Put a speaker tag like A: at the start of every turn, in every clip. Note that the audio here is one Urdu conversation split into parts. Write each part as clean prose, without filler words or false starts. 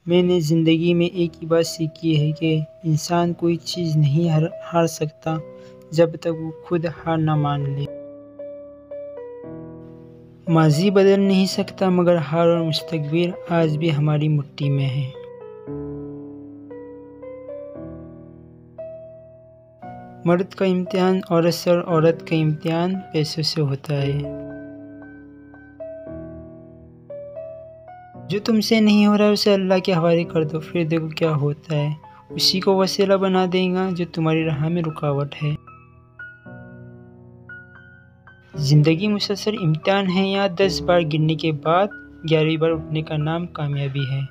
A: میں نے زندگی میں ایک ہی بات سیکھی ہے کہ انسان کوئی چیز نہیں ہار سکتا جب تک وہ خود ہار نہ مان لے۔ ماضی بدل نہیں سکتا مگر ہار اور مستقبل آج بھی ہماری مٹھی میں ہے۔ مرد کا امتحان عورت سے اور عورت کا امتحان پیسوں سے ہوتا ہے۔ جو تم سے نہیں ہو رہا ہے اسے اللہ کے حوالے کر دو، پھر دیکھو کیا ہوتا ہے۔ اسی کو وسیلہ بنا دے گا جو تمہاری راہ میں رکاوٹ ہے۔ زندگی مسلسل امتحان ہے، یا 10 بار گرنے کے بعد 11ویں بار اٹھنے کا نام کامیابی ہے۔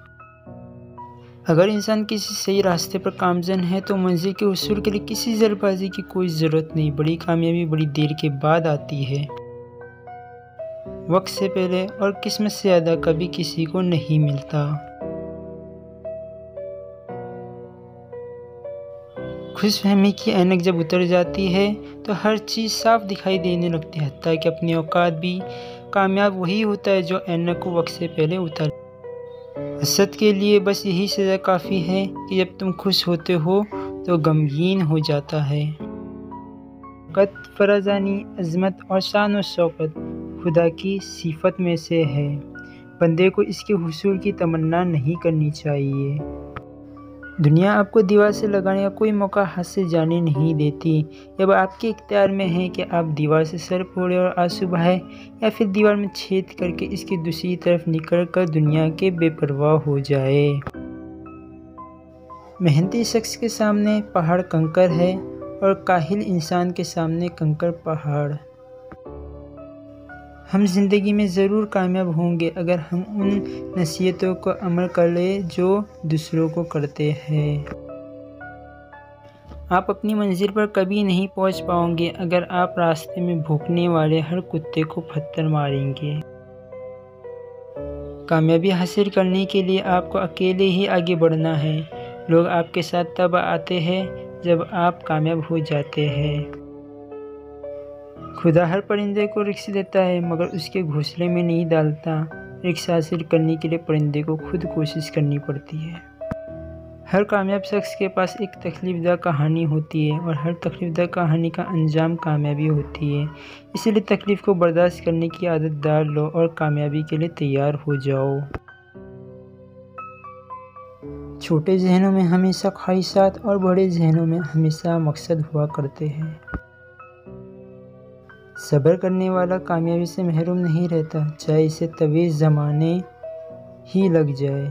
A: اگر انسان کسی صحیح راستے پر گامزن ہے تو منزل کے حصول کے لیے کسی جلد بازی کی کوئی ضرورت نہیں۔ بڑی کامیابی بڑی دیر کے بعد آتی ہے، وقت سے پہلے، اور قسمت سے زیادہ کبھی کسی کو نہیں ملتا۔ خوش فہمی کی اینک جب اتر جاتی ہے تو ہر چیز صاف دکھائی دینے لگتی ہے، حتیٰ کہ اپنی اوقات بھی۔ کامیاب وہی ہوتا ہے جو اینک کو وقت سے پہلے اتار لے۔ حسد کے لیے بس یہی سزا کافی ہے کہ جب تم خوش ہوتے ہو تو غمگین ہو جاتا ہے۔ طاقت، فرازانی، عظمت اور شان و شوکت خدا کی صفات میں سے ہے۔ بندے کو اس کے حصول کی تمنا نہیں کرنی چاہیے۔ دنیا آپ کو دیوار سے لگانے کا کوئی موقع ہاتھ سے جانے نہیں دیتی۔ اب آپ کے اختیار میں ہے کہ آپ دیوار سے سر پھوڑیں اور آنسو بہائیں، یا پھر دیوار میں چھید کر کے اس کی دوسری طرف نکل کر دنیا کے بے پرواہ ہو جائے۔ محنتی شخص کے سامنے پہاڑ کنکر ہے، اور کاہل انسان کے سامنے کنکر پہاڑ۔ ہم زندگی میں ضرور کامیاب ہوں گے اگر ہم ان نصیحتوں کو عمل کر لیں جو دوسروں کو کرتے ہیں۔ آپ اپنی منزل پر کبھی نہیں پہنچ پاؤ گے اگر آپ راستے میں بھونکنے والے ہر کتے کو پتھر ماریں گے۔ کامیابی حاصل کرنے کے لیے آپ کو اکیلے ہی آگے بڑھنا ہے۔ لوگ آپ کے ساتھ تب آتے ہیں جب آپ کامیاب ہو جاتے ہیں۔ خدا ہر پرندے کو رزق دیتا ہے مگر اس کے گھونسلے میں نہیں ڈالتا۔ رزق حاصل کرنے کے لیے پرندے کو خود کوشش کرنی پڑتی ہے۔ ہر کامیاب شخص کے پاس ایک تکلیف دہ کہانی ہوتی ہے، اور ہر تکلیف دہ کہانی کا انجام کامیابی ہوتی ہے۔ اسی لیے تکلیف کو برداشت کرنے کی عادت ڈال لو اور کامیابی کے لیے تیار ہو جاؤ۔ چھوٹے ذہنوں میں ہمیشہ خواہشات اور بڑے ذہنوں میں ہمیشہ مقصد ہوا کرتے ہیں۔ صبر کرنے والا کامیابی سے محروم نہیں رہتا، چاہے اسے طویل زمانے ہی لگ جائے۔